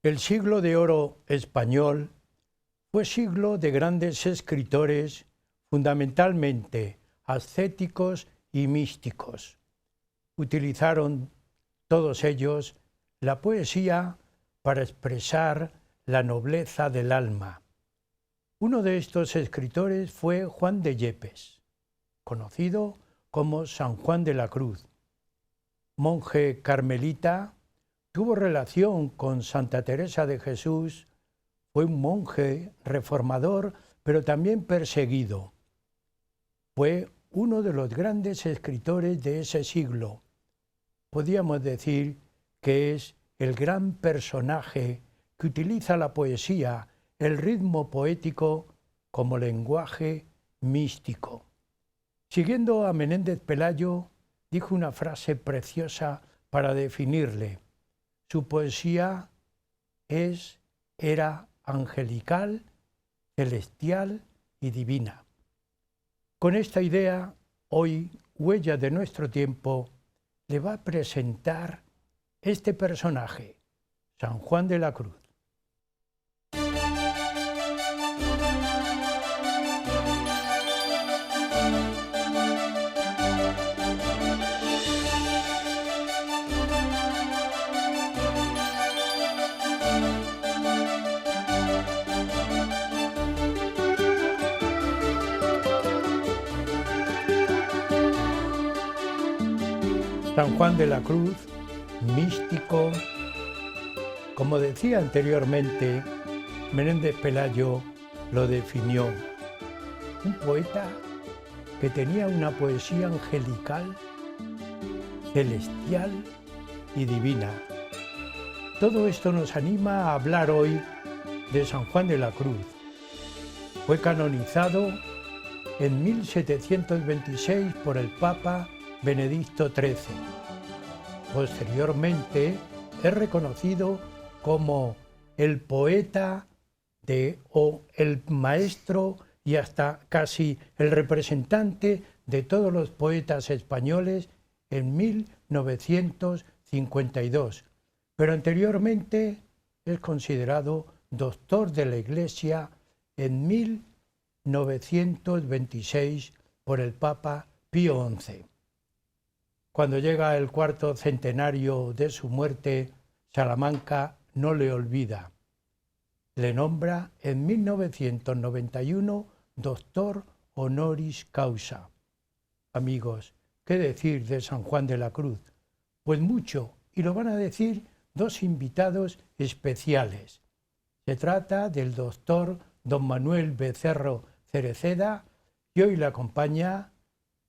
El siglo de oro español fue siglo de grandes escritores, fundamentalmente ascéticos y místicos. Utilizaron todos ellos la poesía para expresar la nobleza del alma. Uno de estos escritores fue Juan de Yepes, conocido como San Juan de la Cruz. Monje carmelita, tuvo relación con Santa Teresa de Jesús, fue un monje reformador, pero también perseguido. Fue uno de los grandes escritores de ese siglo. Podríamos decir que es el gran personaje que utiliza la poesía, el ritmo poético, como lenguaje místico. Siguiendo a Menéndez Pelayo, dijo una frase preciosa para definirle. Su poesía era angelical, celestial y divina. Con esta idea, hoy, Huella de nuestro tiempo, le va a presentar este personaje, San Juan de la Cruz. San Juan de la Cruz, místico, como decía anteriormente, Menéndez Pelayo lo definió, un poeta que tenía una poesía angelical, celestial y divina. Todo esto nos anima a hablar hoy de San Juan de la Cruz. Fue canonizado en 1726 por el Papa Benedicto XIII. Posteriormente es reconocido como el poeta o el maestro y hasta casi el representante de todos los poetas españoles en 1952. Pero anteriormente es considerado doctor de la Iglesia en 1926 por el Papa Pío XI. Cuando llega el cuarto centenario de su muerte, Salamanca no le olvida. Le nombra en 1991 doctor honoris causa. Amigos, ¿qué decir de San Juan de la Cruz? Pues mucho, y lo van a decir dos invitados especiales. Se trata del doctor don Manuel Becerro Cereceda y hoy le acompaña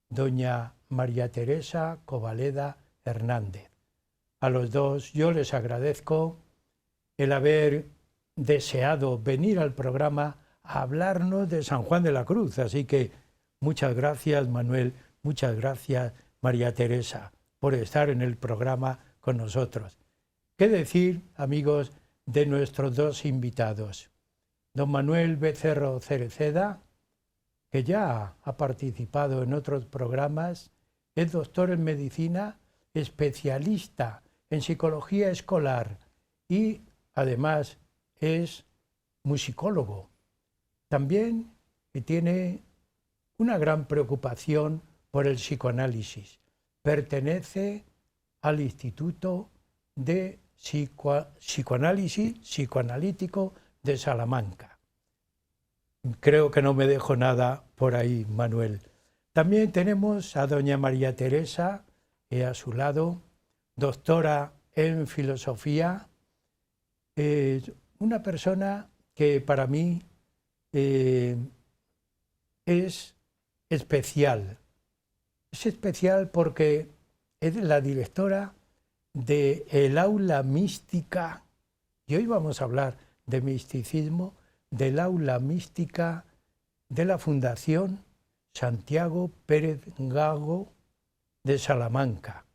doña María Teresa Covaleda Hernández. A los dos yo les agradezco el haber deseado venir al programa a hablarnos de San Juan de la Cruz. Así que muchas gracias, Manuel, muchas gracias, María Teresa, por estar en el programa con nosotros. ¿Qué decir, amigos, de nuestros dos invitados? Don Manuel Becerro Cereceda, que ya ha participado en otros programas, es doctor en medicina, especialista en psicología escolar y además es musicólogo. También tiene una gran preocupación por el psicoanálisis. Pertenece al Instituto de Psicoanálisis Psicoanalítico de Salamanca. Creo que no me dejo nada por ahí, Manuel. También tenemos a doña María Teresa, a su lado, doctora en filosofía, una persona que para mí es especial. Es especial porque es la directora del aula mística, y hoy vamos a hablar de misticismo, del aula mística de la Fundación Santiago Pérez Gago de Salamanca.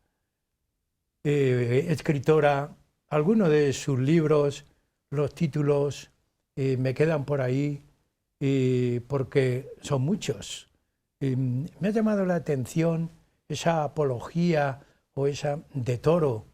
Escritora, algunos de sus libros, los títulos me quedan por ahí porque son muchos. Me ha llamado la atención esa apología o esa de Toro,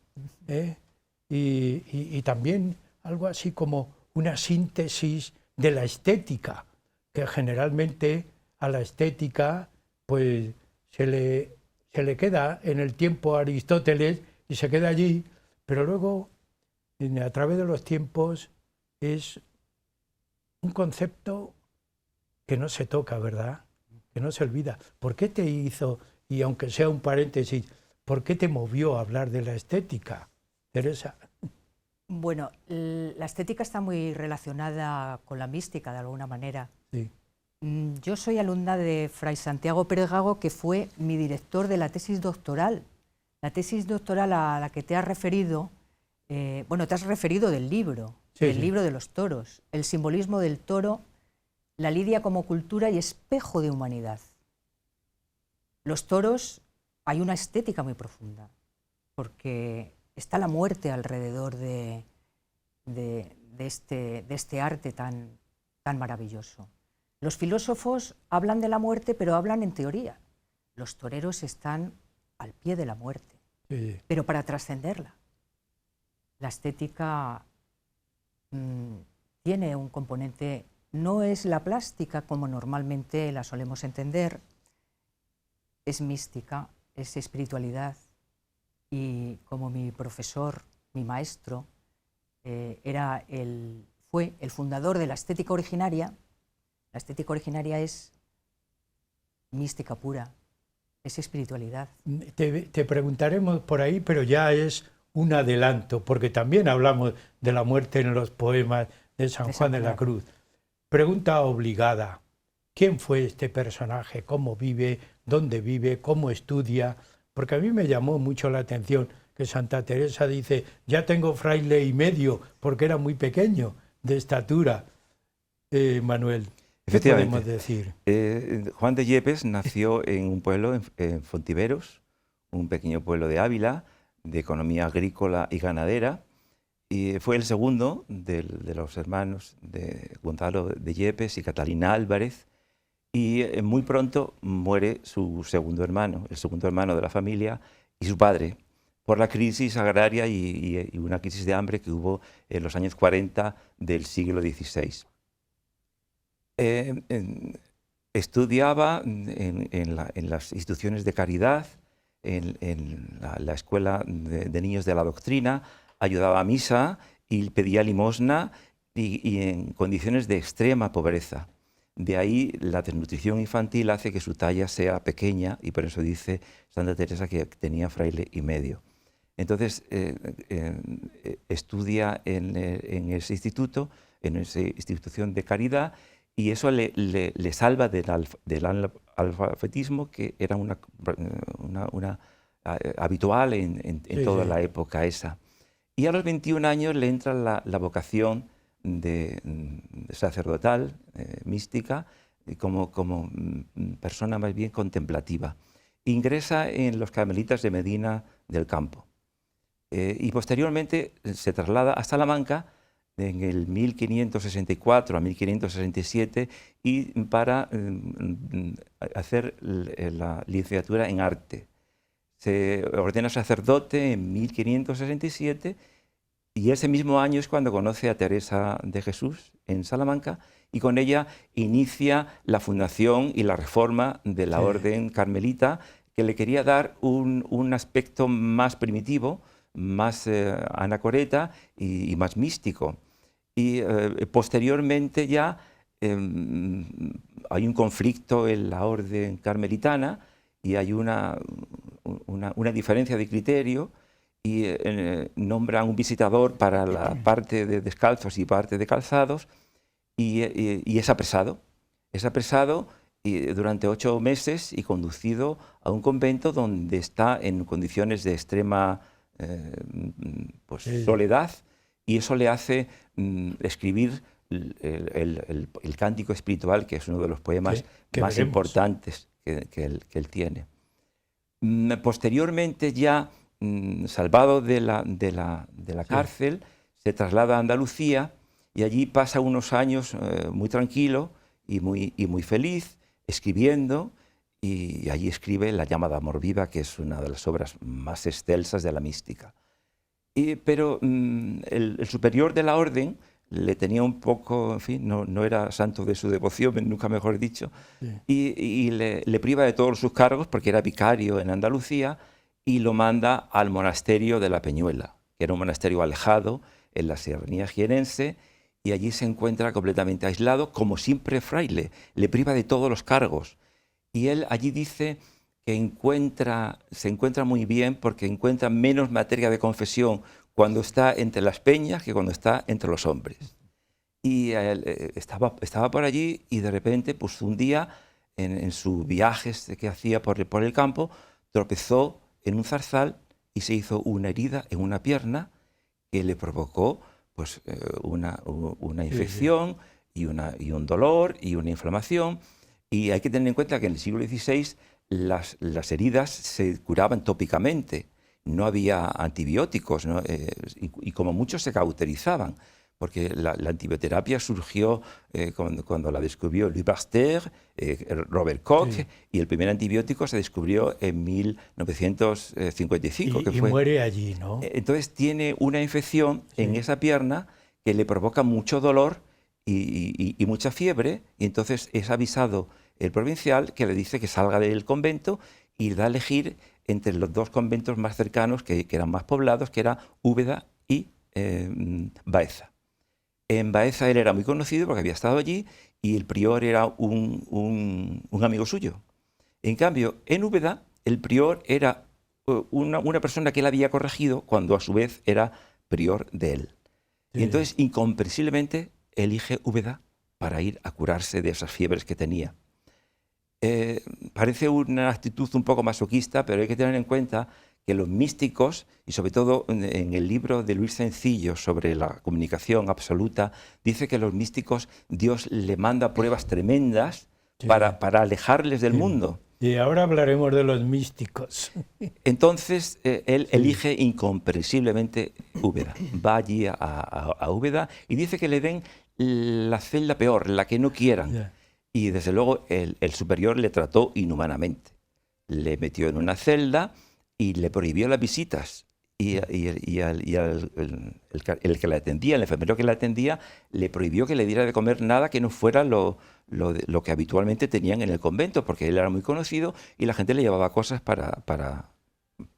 y también algo así como una síntesis de la estética, que generalmente a la estética pues se le queda en el tiempo a Aristóteles y se queda allí, pero luego a través de los tiempos es un concepto que no se toca, ¿verdad? Que no se olvida. ¿Por qué te hizo, y aunque sea un paréntesis, por qué te movió a hablar de la estética, Teresa? Bueno, la estética está muy relacionada con la mística de alguna manera. Sí. Yo soy alumna de Fray Santiago Pérez Gago, que fue mi director de la tesis doctoral. La tesis doctoral a la que te has referido, bueno, te has referido del libro, Sí, del sí. libro de los toros, el simbolismo del toro, la lidia como cultura y espejo de humanidad. Los toros, hay una estética muy profunda, porque está la muerte alrededor de este arte tan maravilloso. Los filósofos hablan de la muerte, pero hablan en teoría. Los toreros están al pie de la muerte, Sí. pero para trascenderla. La estética tiene un componente, no es la plástica como normalmente la solemos entender, es mística, es espiritualidad, y como mi profesor, mi maestro, fue el fundador de la estética originaria. La estética originaria es mística pura, es espiritualidad. Te preguntaremos por ahí, pero ya es un adelanto, porque también hablamos de la muerte en los poemas de San Juan de la Cruz. Pregunta obligada: ¿quién fue este personaje? ¿Cómo vive? ¿Dónde vive? ¿Cómo estudia? Porque a mí me llamó mucho la atención que Santa Teresa dice: ya tengo fraile y medio, porque era muy pequeño de estatura. Manuel, ¿qué podemos decir? Juan de Yepes nació en un pueblo, en Fontiveros, un pequeño pueblo de Ávila, de economía agrícola y ganadera, y fue el segundo de los hermanos de Gonzalo de Yepes y Catalina Álvarez, y muy pronto muere su segundo hermano, el segundo hermano de la familia, y su padre, por la crisis agraria y una crisis de hambre que hubo en los años 40 del siglo XVI. Estudiaba en las instituciones de caridad, en la escuela de niños de la doctrina, ayudaba a misa y pedía limosna y en condiciones de extrema pobreza. De ahí la desnutrición infantil hace que su talla sea pequeña y por eso dice Santa Teresa que tenía fraile y medio. Entonces estudia en ese instituto, en esa institución de caridad, y eso le salva del alfabetismo, que era una habitual en toda la época esa. Y a los 21 años le entra la vocación de sacerdotal, mística, como persona más bien contemplativa. Ingresa en los carmelitas de Medina del Campo y posteriormente se traslada a Salamanca en el 1564 a 1567 y para hacer la licenciatura en arte. Se ordena sacerdote en 1567 y ese mismo año es cuando conoce a Teresa de Jesús en Salamanca y con ella inicia la fundación y la reforma de la orden carmelita, que le quería dar un aspecto más primitivo, más anacoreta y más místico. Y posteriormente ya hay un conflicto en la orden carmelitana y hay una diferencia de criterio y nombran un visitador para la parte de descalzos y parte de calzados y es apresado. Es apresado durante 8 meses y conducido a un convento donde está en condiciones de extrema soledad, y eso le hace escribir el Cántico Espiritual, que es uno de los poemas más importantes que él tiene. Posteriormente, ya salvado de la cárcel, se traslada a Andalucía y allí pasa unos años muy tranquilo y muy feliz, escribiendo, y allí escribe La llama de amor viva, que es una de las obras más excelsas de la mística. Pero el superior de la orden le tenía un poco, en fin, no era santo de su devoción, nunca mejor dicho, sí, y le priva de todos sus cargos porque era vicario en Andalucía y lo manda al monasterio de la Peñuela, que era un monasterio alejado en la serranía jienense, y allí se encuentra completamente aislado, como siempre fraile, le priva de todos los cargos. Y él allí dice que se encuentra muy bien porque encuentra menos materia de confesión cuando está entre las peñas que cuando está entre los hombres. Y él, estaba por allí y de repente, pues un día, en sus viajes que hacía por el campo, tropezó en un zarzal y se hizo una herida en una pierna que le provocó pues, una sí, sí. infección y un dolor y una inflamación. Y hay que tener en cuenta que en el siglo XVI las heridas se curaban tópicamente, no había antibióticos, ¿no? Y como muchos se cauterizaban, porque la antibioterapia surgió cuando la descubrió Louis Pasteur, Robert Koch, Sí. y el primer antibiótico se descubrió en 1955, que Y fue... muere allí, ¿no? Entonces tiene una infección en Sí. esa pierna que le provoca mucho dolor y mucha fiebre, y entonces es avisado el provincial, que le dice que salga del convento y da a elegir entre los dos conventos más cercanos, que eran más poblados, que era Úbeda y Baeza. En Baeza él era muy conocido porque había estado allí y el prior era un amigo suyo. En cambio, en Úbeda el prior era una persona que él había corregido cuando a su vez era prior de él. Y Sí. entonces, incomprensiblemente, elige Úbeda para ir a curarse de esas fiebres que tenía. Parece una actitud un poco masoquista, pero hay que tener en cuenta que los místicos, y sobre todo en el libro de Luis Sencillo sobre la comunicación absoluta, dice que los místicos Dios le manda pruebas tremendas Sí, para alejarles del sí. mundo. Y ahora hablaremos de los místicos. Entonces él Sí. elige incomprensiblemente Úbeda. Va allí a Úbeda y dice que le den la celda peor, la que no quieran. Ya. Y desde luego el superior le trató inhumanamente. Le metió en una celda y le prohibió las visitas. El que la atendía, el enfermero que la atendía, le prohibió que le diera de comer nada que no fuera lo que habitualmente tenían en el convento, porque él era muy conocido y la gente le llevaba cosas en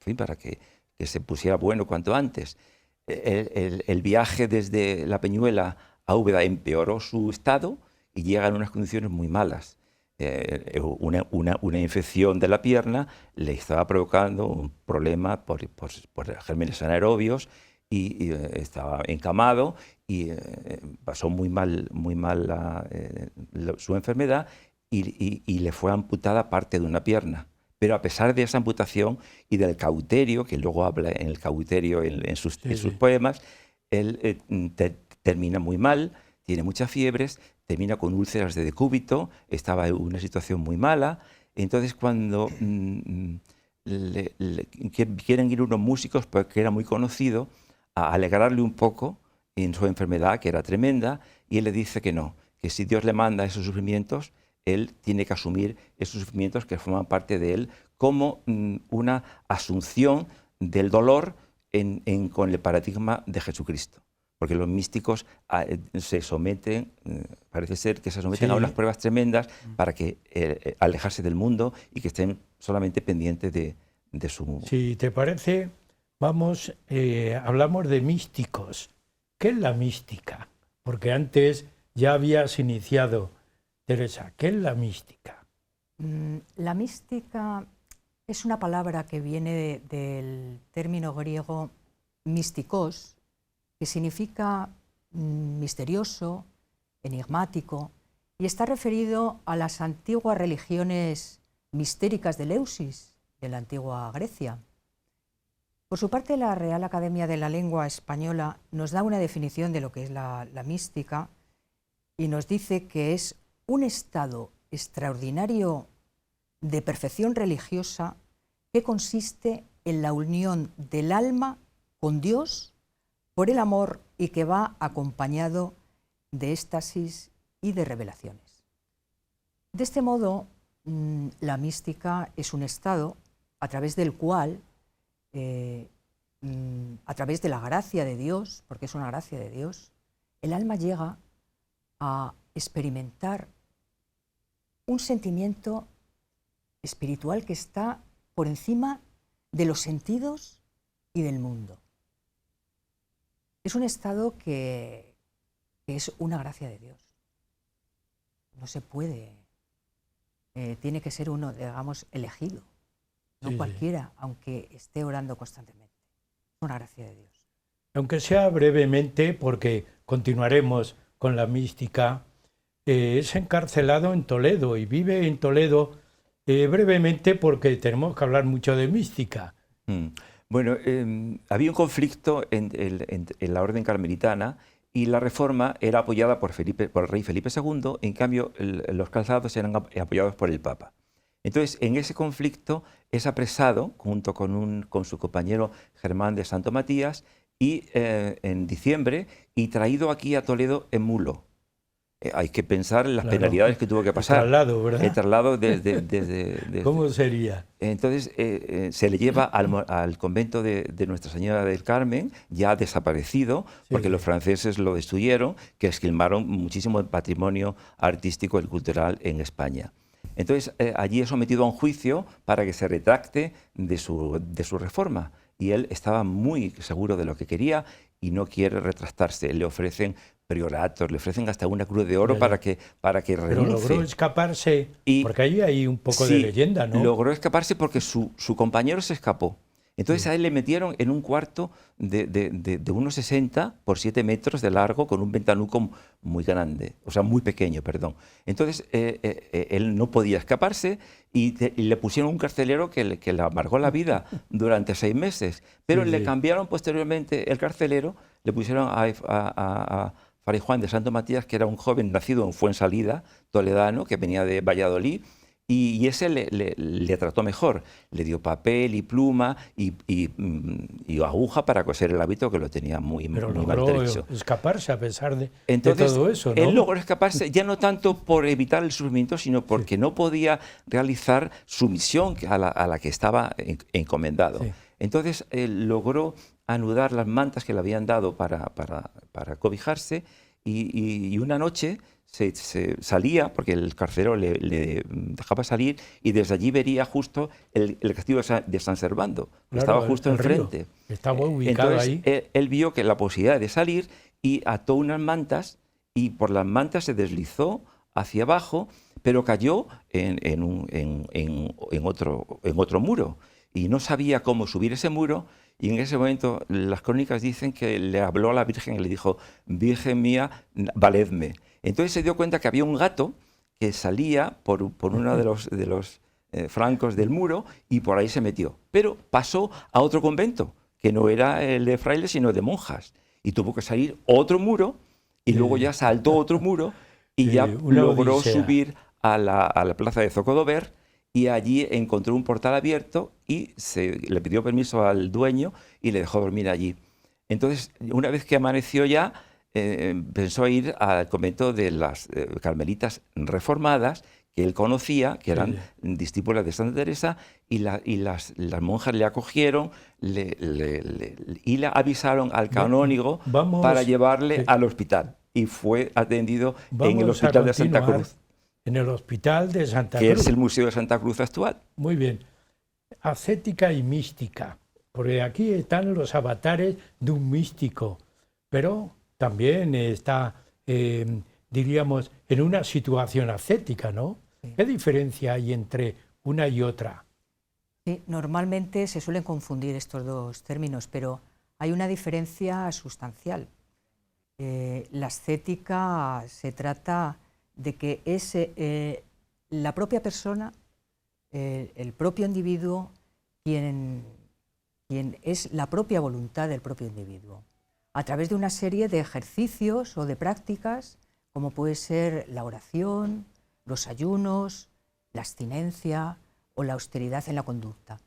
fin, para que se pusiera bueno cuanto antes. El viaje desde la Peñuela a Úbeda empeoró su estado y llega en unas condiciones muy malas. Una infección de la pierna le estaba provocando un problema por gérmenes anaerobios y estaba encamado y pasó muy mal su enfermedad y le fue amputada parte de una pierna. Pero a pesar de esa amputación y del cauterio, que luego habla en el cauterio en sus Sí. poemas, él termina muy mal, tiene muchas fiebres, termina con úlceras de decúbito, estaba en una situación muy mala. Entonces cuando quieren ir unos músicos, porque era muy conocido, a alegrarle un poco en su enfermedad, que era tremenda, y él le dice que no, que si Dios le manda esos sufrimientos, él tiene que asumir esos sufrimientos que forman parte de él como una asunción del dolor con el paradigma de Jesucristo. Porque los místicos se someten, parece ser que se someten Sí. a unas pruebas tremendas para que alejarse del mundo y que estén solamente pendientes de su... Si te parece, vamos, hablamos de místicos. ¿Qué es la mística? Porque antes ya habías iniciado, Teresa, ¿qué es la mística? La mística es una palabra que viene del término griego místicos, que significa misterioso, enigmático, y está referido a las antiguas religiones mistéricas de Eleusis, de la antigua Grecia. Por su parte, la Real Academia de la Lengua Española nos da una definición de lo que es la mística y nos dice que es un estado extraordinario de perfección religiosa que consiste en la unión del alma con Dios por el amor y que va acompañado de éxtasis y de revelaciones. De este modo, la mística es un estado a través del cual a través de la gracia de Dios, porque es una gracia de Dios, el alma llega a experimentar un sentimiento espiritual que está por encima de los sentidos y del mundo. Es un estado que es una gracia de Dios. No se puede, tiene que ser uno, digamos, elegido, no Sí, cualquiera, aunque esté orando constantemente. Es una gracia de Dios. Aunque sea brevemente, porque continuaremos con la mística, es encarcelado en Toledo y vive en Toledo brevemente porque tenemos que hablar mucho de mística. Bueno, había un conflicto en la orden carmelitana y la reforma era apoyada por el rey Felipe II, en cambio los calzados eran apoyados por el Papa. Entonces, en ese conflicto es apresado junto con su compañero Germán de Santo Matías en diciembre y traído aquí a Toledo en mulo. Hay que pensar en las penalidades que tuvo que pasar. El traslado, ¿verdad? El traslado desde ¿Cómo sería? Entonces se le lleva al convento de Nuestra Señora del Carmen, ya desaparecido, porque los franceses lo destruyeron, que esquilmaron muchísimo patrimonio artístico y cultural en España. Entonces allí es sometido a un juicio para que se retracte de su reforma. Y él estaba muy seguro de lo que quería y no quiere retractarse. Le ofrecen prioratos, le ofrecen hasta una cruz de oro para que renuncie. Pero logró escaparse, porque ahí hay un poco sí, de leyenda, ¿no? Logró escaparse porque su compañero se escapó. Entonces a él le metieron en un cuarto de unos 60 por 7 metros de largo con un ventanuco muy grande, o sea, muy pequeño, perdón. Entonces él no podía escaparse y le pusieron un carcelero que le amargó la vida durante 6 meses. Pero le cambiaron posteriormente el carcelero, le pusieron a Fray Juan de Santo Matías, que era un joven nacido en Fuensalida, toledano, que venía de Valladolid, y ese le trató mejor. Le dio papel y pluma y aguja para coser el hábito, que lo tenía muy maltrecho. Escaparse a pesar de Entonces, todo eso, ¿no? Él logró escaparse ya no tanto por evitar el sufrimiento, sino porque no podía realizar su misión a la que estaba encomendado. Sí. Entonces, él logró anudar las mantas que le habían dado para cobijarse y una noche se salía, porque el carcelero le dejaba salir, y desde allí vería justo el castillo de San Servando, que estaba justo enfrente. Estaba ubicado. Entonces, ahí. Él vio que la posibilidad de salir y ató unas mantas y por las mantas se deslizó hacia abajo, pero cayó en otro muro y no sabía cómo subir ese muro. Y en ese momento las crónicas dicen que le habló a la Virgen y le dijo: Virgen mía, valedme. Entonces se dio cuenta que había un gato que salía por uno de los flancos del muro y por ahí se metió. Pero pasó a otro convento, que no era el de frailes, sino de monjas. Y tuvo que salir otro muro y luego ya saltó otro muro y ya logró subir a la plaza de Zocodover. Y allí encontró un portal abierto y le pidió permiso al dueño y le dejó dormir allí. Entonces, una vez que amaneció ya, pensó ir al convento de las carmelitas reformadas, que él conocía, que eran discípulas de Santa Teresa, y las monjas le acogieron y le avisaron al canónigo para llevarle al hospital. Y fue atendido en el Hospital de Santa Cruz. En el Hospital de Santa Cruz. Que es el Museo de Santa Cruz actual. Muy bien. Ascética y mística. Porque aquí están los avatares de un místico. Pero también está, diríamos, en una situación ascética, ¿no? Sí. ¿Qué diferencia hay entre una y otra? Sí, normalmente se suelen confundir estos dos términos, pero hay una diferencia sustancial. La ascética se trata de que es la propia persona, el propio individuo, quien es la propia voluntad del propio individuo, a través de una serie de ejercicios o de prácticas, como puede ser la oración, los ayunos, la abstinencia o la austeridad en la conducta.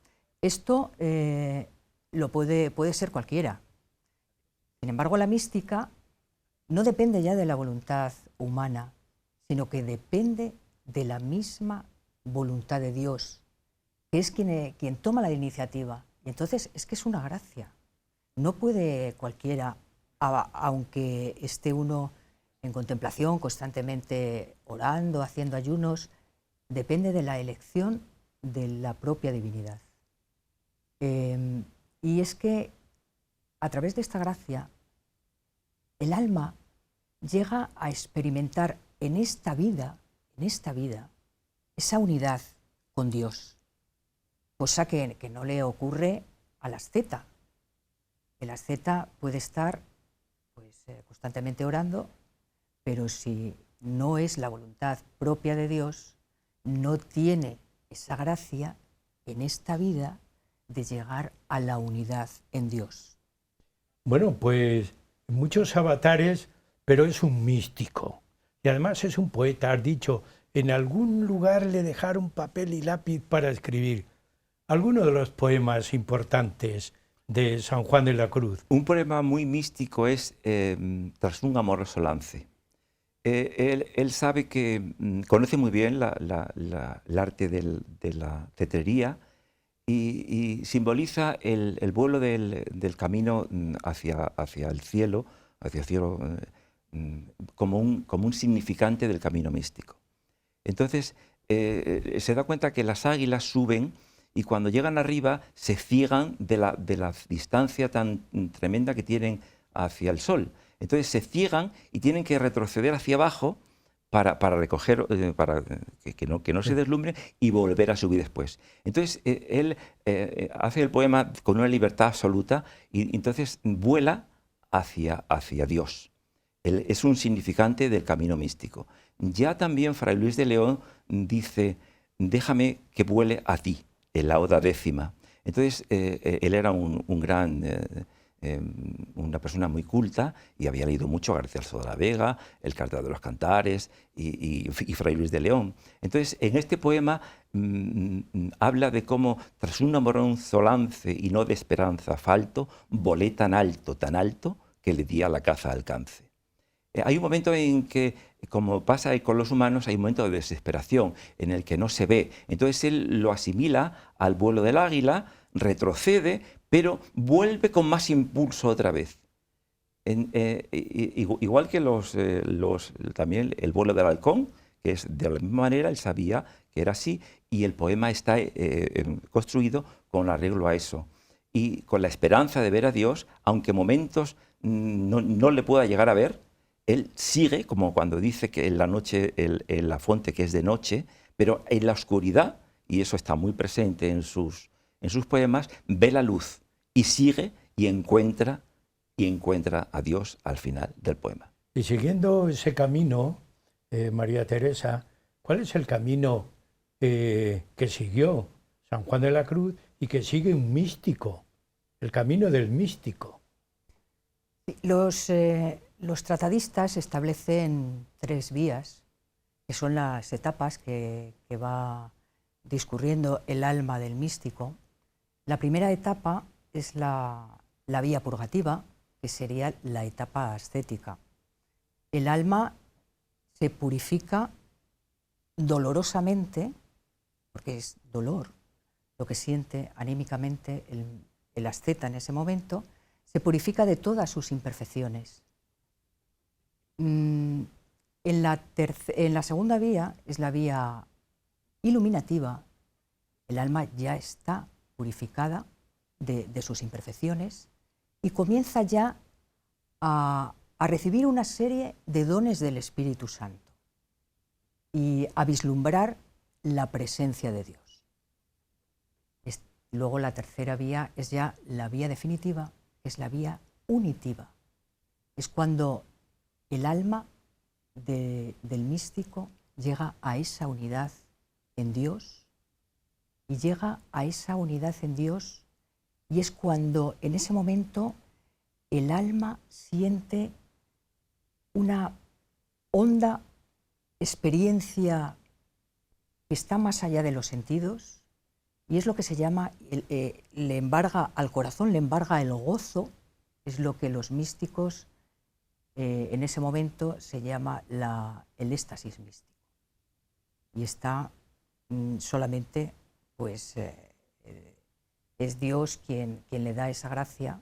Esto puede ser cualquiera. Sin embargo, la mística no depende ya de la voluntad humana, sino que depende de la misma voluntad de Dios, que es quien toma la iniciativa. Y entonces es que es una gracia. no puede cualquiera, aunque esté uno en contemplación, constantemente orando, haciendo ayunos, depende de la elección de la propia divinidad. Y es que a través de esta gracia, el alma llega a experimentar en esta vida, esa unidad con Dios, cosa que no le ocurre al asceta. El asceta puede estar pues, constantemente orando, pero si no es la voluntad propia de Dios, no tiene esa gracia en esta vida de llegar a la unidad en Dios. Bueno, pues muchos avatares, pero es un místico. Y además es un poeta, has dicho, en algún lugar le dejaron papel y lápiz para escribir. ¿Alguno de los poemas importantes de San Juan de la Cruz? Un poema muy místico es Tras un amoroso lance. Él sabe que conoce muy bien el arte de la cetrería y simboliza el vuelo del camino hacia el cielo, como un significante del camino místico. Entonces, se da cuenta que las águilas suben y cuando llegan arriba se ciegan de la distancia tan tremenda que tienen hacia el sol. Entonces se ciegan y tienen que retroceder hacia abajo para recoger, para que no se deslumbren y volver a subir después. Entonces él hace el poema con una libertad absoluta y entonces vuela hacia Dios. Él es un significante del camino místico. Ya también Fray Luis de León dice, déjame que vuele a ti, en la Oda Décima. Entonces él era una persona muy culta y había leído mucho a García Alonso de la Vega, el Cartel de los Cantares y Fray Luis de León. Entonces, en este poema habla de cómo, tras un amoroso lance y no de esperanza falto, volé tan alto, que le di a la caza alcance. Hay un momento en que, como pasa con los humanos, hay un momento de desesperación en el que no se ve. Entonces él lo asimila al vuelo del águila, retrocede, pero vuelve con más impulso otra vez. Igual que también el vuelo del halcón, que es de la misma manera, él sabía que era así, y el poema está construido con arreglo a eso. Y con la esperanza de ver a Dios, aunque momentos no le pueda llegar a ver, él sigue, como cuando dice que en la noche, en la fuente que es de noche, pero en la oscuridad, y eso está muy presente en sus poemas, ve la luz y sigue y encuentra a Dios al final del poema. Y siguiendo ese camino, María Teresa, ¿cuál es el camino que siguió San Juan de la Cruz y que sigue un místico? El camino del místico. Los tratadistas establecen 3 vías, que son las etapas que va discurriendo el alma del místico. La primera etapa es la vía purgativa, que sería la etapa ascética. El alma se purifica dolorosamente, porque es dolor lo que siente anímicamente el asceta en ese momento, se purifica de todas sus imperfecciones. En la segunda vía es la vía iluminativa. El alma ya está purificada de sus imperfecciones y comienza ya a recibir una serie de dones del Espíritu Santo y a vislumbrar la presencia de Dios. Luego la tercera vía es ya la vía definitiva, es la vía unitiva. Es cuando el alma del místico llega a esa unidad en Dios y llega a esa unidad en Dios y es cuando en ese momento el alma siente una honda experiencia que está más allá de los sentidos y es lo que se llama, le embarga al corazón, le embarga el gozo, es lo que los místicos en ese momento se llama el éxtasis místico. Y está solamente, pues, es Dios quien le da esa gracia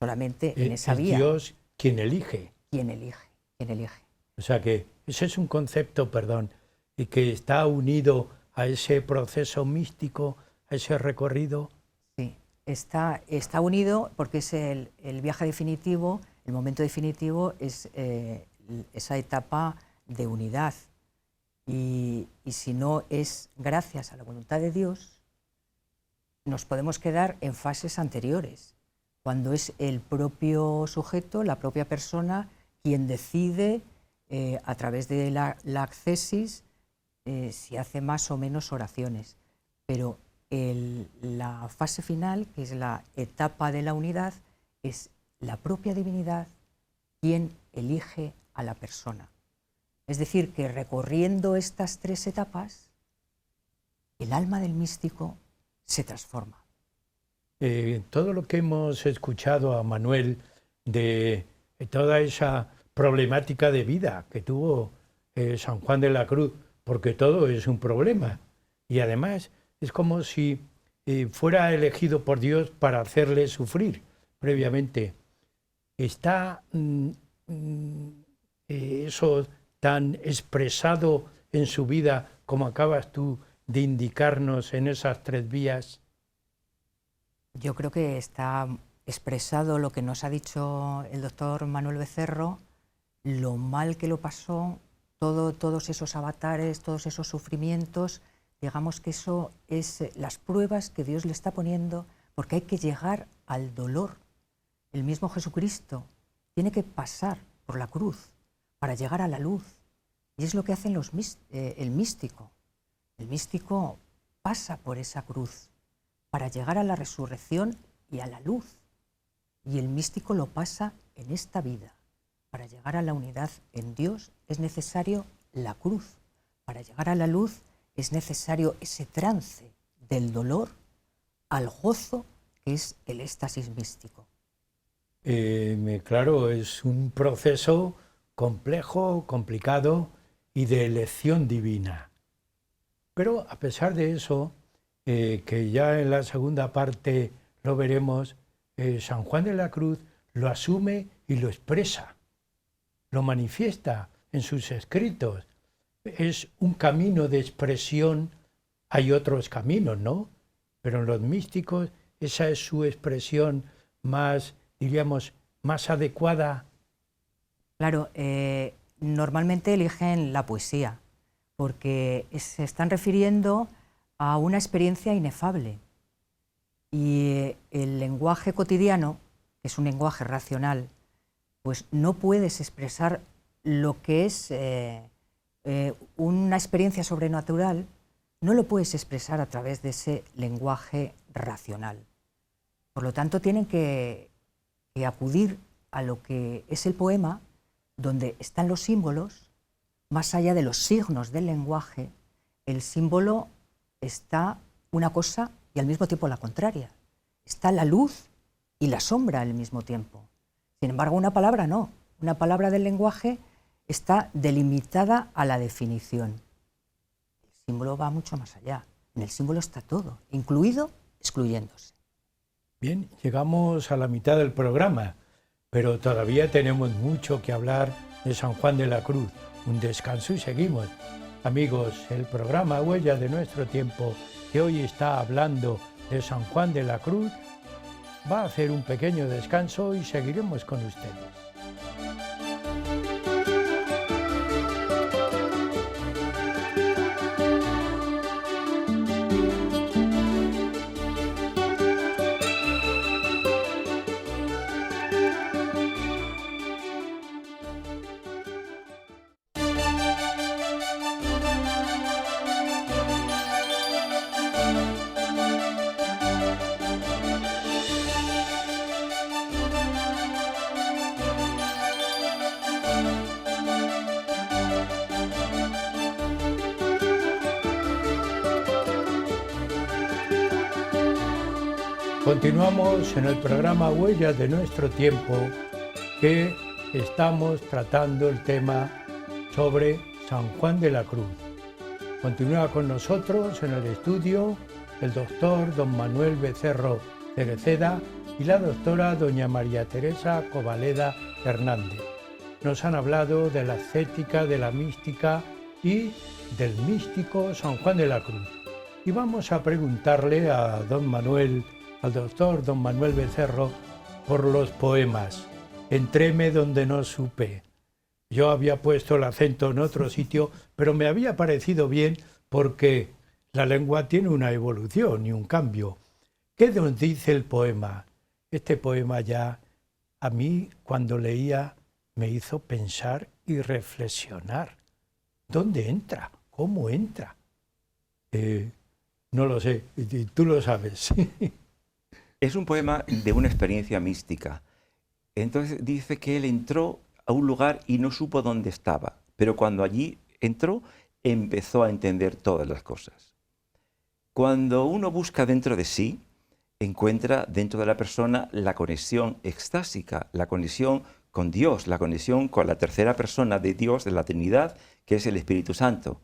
solamente en esa vía. Es Dios quien elige. Quien elige, quien elige. O sea que ese es un concepto, perdón, y que está unido a ese proceso místico, a ese recorrido. Sí, está unido porque es el viaje definitivo, el momento definitivo es esa etapa de unidad. Y si no es gracias a la voluntad de Dios, nos podemos quedar en fases anteriores, cuando es el propio sujeto, la propia persona, quien decide a través de la accesis si hace más o menos oraciones. Pero la fase final, que es la etapa de la unidad, es la propia divinidad quien elige a la persona. Es decir, que recorriendo estas tres etapas, el alma del místico se transforma. Todo lo que hemos escuchado a Manuel de toda esa problemática de vida que tuvo San Juan de la Cruz, porque todo es un problema, y además es como si fuera elegido por Dios para hacerle sufrir previamente. Está eso tan expresado en su vida como acabas tú de indicarnos en esas tres vías. Yo creo que está expresado lo que nos ha dicho el doctor Manuel Becerro, lo mal que lo pasó, todos esos avatares, todos esos sufrimientos. Digamos que eso es las pruebas que Dios le está poniendo, porque hay que llegar al dolor. El mismo Jesucristo tiene que pasar por la cruz para llegar a la luz. Y es lo que hacen el místico. El místico pasa por esa cruz para llegar a la resurrección y a la luz. Y el místico lo pasa en esta vida. Para llegar a la unidad en Dios es necesario la cruz. Para llegar a la luz es necesario ese trance del dolor al gozo, que es el éxtasis místico. Claro, es un proceso complejo, complicado y de elección divina. Pero a pesar de eso, que ya en la segunda parte lo veremos, San Juan de la Cruz lo asume y lo expresa, lo manifiesta en sus escritos. Es un camino de expresión, hay otros caminos, ¿no? Pero en los místicos esa es su expresión más, diríamos, más adecuada. Claro, normalmente eligen la poesía, porque se están refiriendo a una experiencia inefable. Y el lenguaje cotidiano, que es un lenguaje racional, pues no puedes expresar lo que es una experiencia sobrenatural, no lo puedes expresar a través de ese lenguaje racional. Por lo tanto, tienen que acudir a lo que es el poema, donde están los símbolos. Más allá de los signos del lenguaje, el símbolo está una cosa y al mismo tiempo la contraria. Está la luz y la sombra al mismo tiempo. Sin embargo, una palabra no. Una palabra del lenguaje está delimitada a la definición. El símbolo va mucho más allá. En el símbolo está todo, incluido, excluyéndose. Bien, llegamos a la mitad del programa, pero todavía tenemos mucho que hablar de San Juan de la Cruz. Un descanso y seguimos. Amigos, el programa Huellas de Nuestro Tiempo, que hoy está hablando de San Juan de la Cruz, va a hacer un pequeño descanso y seguiremos con ustedes. Continuamos en el programa Huellas de Nuestro Tiempo, que estamos tratando el tema sobre San Juan de la Cruz. Continúa con nosotros en el estudio el doctor don Manuel Becerro Cereceda, y la doctora doña María Teresa Covaleda Hernández. Nos han hablado de la ascética, de la mística y del místico San Juan de la Cruz. Y vamos a preguntarle a don Manuel, al doctor don Manuel Becerro, por los poemas. Entréme donde no supe. Yo había puesto el acento en otro sitio, pero me había parecido bien porque la lengua tiene una evolución y un cambio. ¿Qué nos dice el poema? Este poema ya a mí, cuando leía, me hizo pensar y reflexionar. ¿Dónde entra? ¿Cómo entra? No lo sé, tú lo sabes. Es un poema de una experiencia mística. Entonces dice que él entró a un lugar y no supo dónde estaba, pero cuando allí entró, empezó a entender todas las cosas. Cuando uno busca dentro de sí, encuentra dentro de la persona la conexión extásica, la conexión con Dios, la conexión con la tercera persona de Dios, de la Trinidad, que es el Espíritu Santo.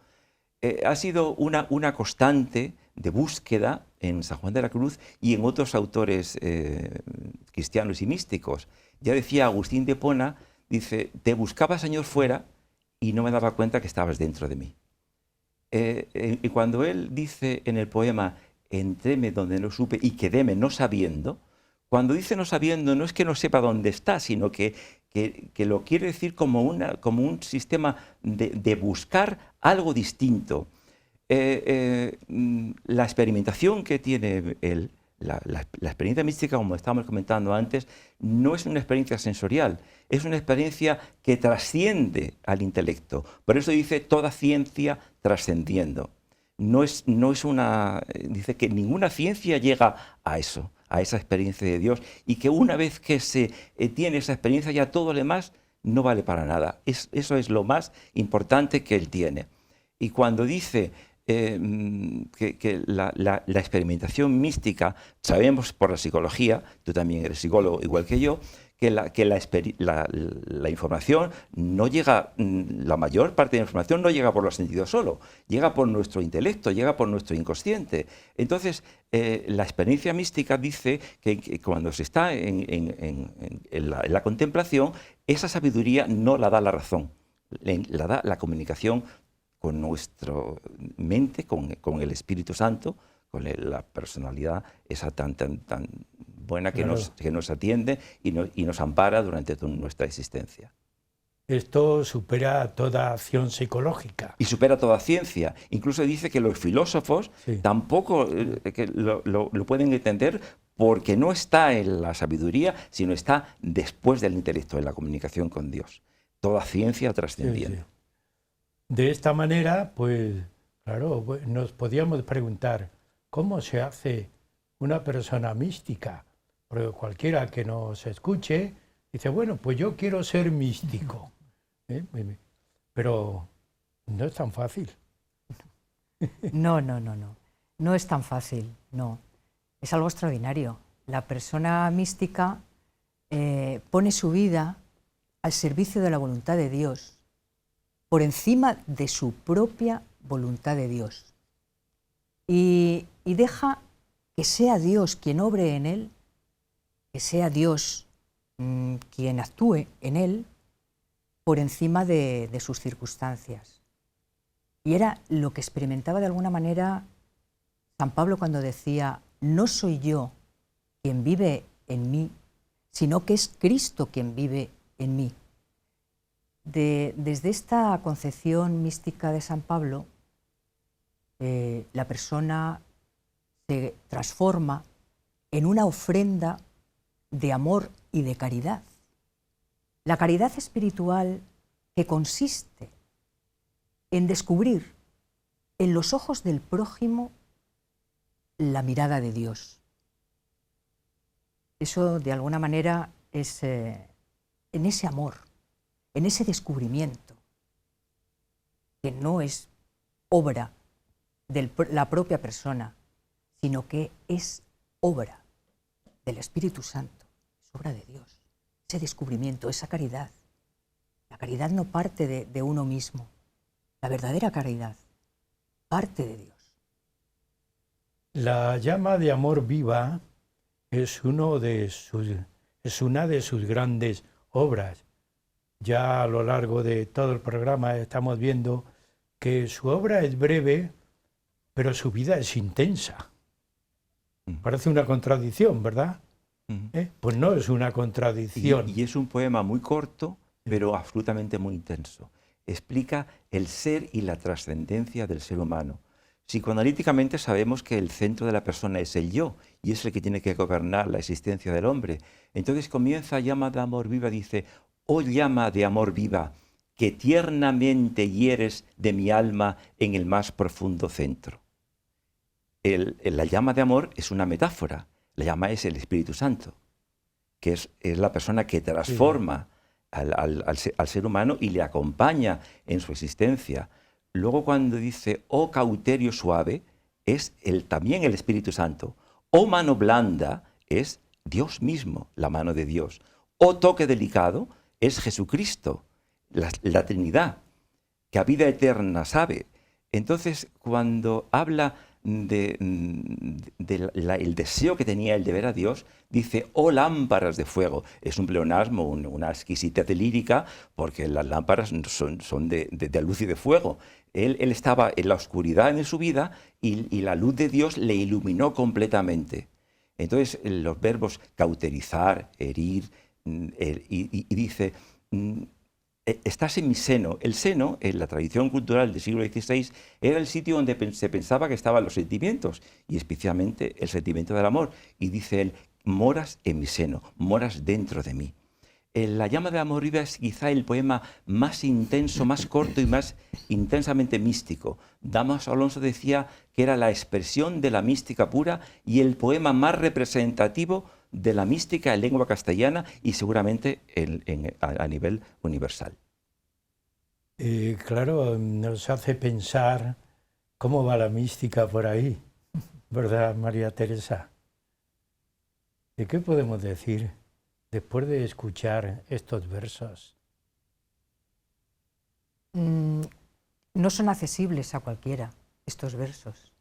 Ha sido una constante de búsqueda en San Juan de la Cruz y en otros autores cristianos y místicos. Ya decía Agustín de Hipona, dice, te buscaba, Señor, fuera y no me daba cuenta que estabas dentro de mí. Y cuando él dice en el poema, entréme donde no supe y quedéme no sabiendo, cuando dice no sabiendo no es que no sepa dónde está, sino que lo quiere decir como un sistema de buscar algo distinto. La experimentación que tiene él, la experiencia mística, como estábamos comentando antes, no es una experiencia sensorial, es una experiencia que trasciende al intelecto. Por eso dice toda ciencia trascendiendo. No es una... Dice que ninguna ciencia llega a eso, a esa experiencia de Dios, y que una vez que se tiene esa experiencia ya todo lo demás no vale para nada. Eso es lo más importante que él tiene. Y cuando dice que la experimentación mística, sabemos por la psicología, tú también eres psicólogo igual que yo, que la información no llega, la mayor parte de la información no llega por los sentidos solo, llega por nuestro intelecto, llega por nuestro inconsciente. Entonces, la experiencia mística dice que cuando se está en la contemplación, esa sabiduría no la da la razón, la da la comunicación con nuestra mente, con el Espíritu Santo, con la personalidad esa tan buena que, claro, nos atiende y nos ampara durante toda nuestra existencia. Esto supera toda acción psicológica. Y supera toda ciencia. Incluso dice que los filósofos tampoco lo pueden entender porque no está en la sabiduría, sino está después del intelecto, en la comunicación con Dios. Toda ciencia trascendiendo. Sí. De esta manera, pues, claro, nos podíamos preguntar, ¿cómo se hace una persona mística? Porque cualquiera que nos escuche dice, bueno, pues yo quiero ser místico. Pero no es tan fácil. No. No es tan fácil, no. Es algo extraordinario. La persona mística pone su vida al servicio de la voluntad de Dios, por encima de su propia voluntad de Dios. Y deja que sea Dios quien obre en él, que sea Dios quien actúe en él por encima de sus circunstancias. Y era lo que experimentaba de alguna manera San Pablo cuando decía, no soy yo quien vive en mí, sino que es Cristo quien vive en mí. Desde esta concepción mística de San Pablo, la persona se transforma en una ofrenda de amor y de caridad. La caridad espiritual que consiste en descubrir en los ojos del prójimo la mirada de Dios. Eso, de alguna manera, es en ese amor, en ese descubrimiento, que no es obra de la propia persona, sino que es obra del Espíritu Santo, es obra de Dios. Ese descubrimiento, esa caridad. La caridad no parte de uno mismo. La verdadera caridad parte de Dios. La llama de amor viva es una de sus grandes obras. Ya a lo largo de todo el programa estamos viendo que su obra es breve, pero su vida es intensa. Parece una contradicción, ¿verdad? Pues no es una contradicción. Y es un poema muy corto, pero absolutamente muy intenso. Explica el ser y la trascendencia del ser humano. Psicoanalíticamente sabemos que el centro de la persona es el yo, y es el que tiene que gobernar la existencia del hombre. Entonces comienza Llama de amor viva, dice: oh llama de amor viva, que tiernamente hieres de mi alma en el más profundo centro. La llama de amor es una metáfora. La llama es el Espíritu Santo, que es la persona que transforma al ser humano y le acompaña en su existencia. Luego cuando dice, oh cauterio suave, es también el Espíritu Santo. Oh mano blanda, es Dios mismo, la mano de Dios. Oh toque delicado, es Jesucristo, la Trinidad, que a vida eterna sabe. Entonces, cuando habla el deseo que tenía el de ver a Dios, dice, oh lámparas de fuego. Es un pleonasmo, una exquisitez lírica, porque las lámparas son de luz y de fuego. Él estaba en la oscuridad en su vida y la luz de Dios le iluminó completamente. Entonces, los verbos cauterizar, herir, y dice, estás en mi seno. El seno, en la tradición cultural del siglo XVI, era el sitio donde se pensaba que estaban los sentimientos, y especialmente el sentimiento del amor. Y dice él, moras en mi seno, moras dentro de mí. La llama de amor viva es quizá el poema más intenso, más corto y más intensamente místico. Damaso Alonso decía que era la expresión de la mística pura y el poema más representativo de la mística en lengua castellana y seguramente a nivel universal. Claro, nos hace pensar cómo va la mística por ahí, ¿verdad, María Teresa? ¿Y qué podemos decir después de escuchar estos versos? No son accesibles a cualquiera estos versos.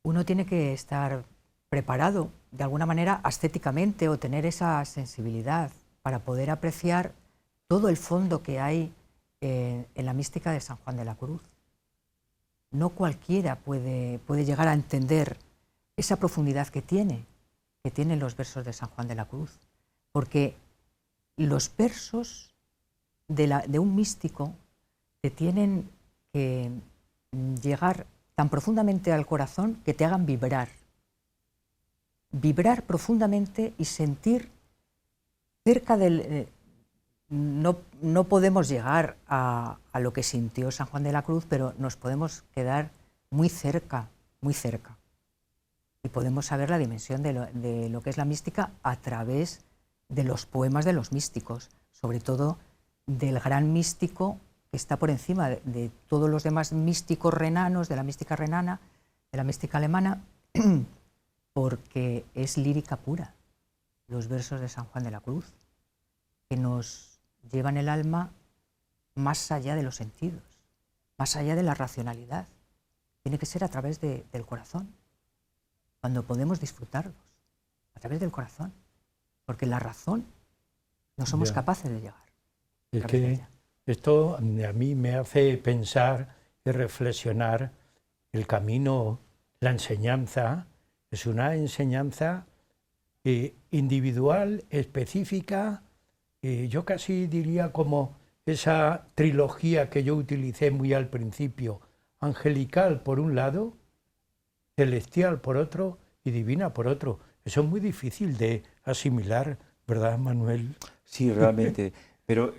Uno tiene que estar preparado de alguna manera estéticamente o tener esa sensibilidad para poder apreciar todo el fondo que hay en la mística de San Juan de la Cruz. No cualquiera puede llegar a entender esa profundidad que tienen los versos de San Juan de la Cruz, porque los versos de un místico te tienen que llegar tan profundamente al corazón que te hagan vibrar profundamente y sentir cerca del... No podemos llegar a lo que sintió San Juan de la Cruz, pero nos podemos quedar muy cerca, muy cerca. Y podemos saber la dimensión de lo que es la mística a través de los poemas de los místicos, sobre todo del gran místico que está por encima de todos los demás místicos renanos, de la mística renana, de la mística alemana, porque es lírica pura, los versos de San Juan de la Cruz, que nos llevan el alma más allá de los sentidos, más allá de la racionalidad. Tiene que ser a través del corazón, cuando podemos disfrutarlos, a través del corazón, porque la razón no somos capaces de llegar. Es que esto a mí me hace pensar y reflexionar el camino, la enseñanza. Es una enseñanza individual, específica, yo casi diría como esa trilogía que yo utilicé muy al principio, angelical por un lado, celestial por otro y divina por otro. Eso es muy difícil de asimilar, ¿verdad, Manuel? Sí, realmente. Pero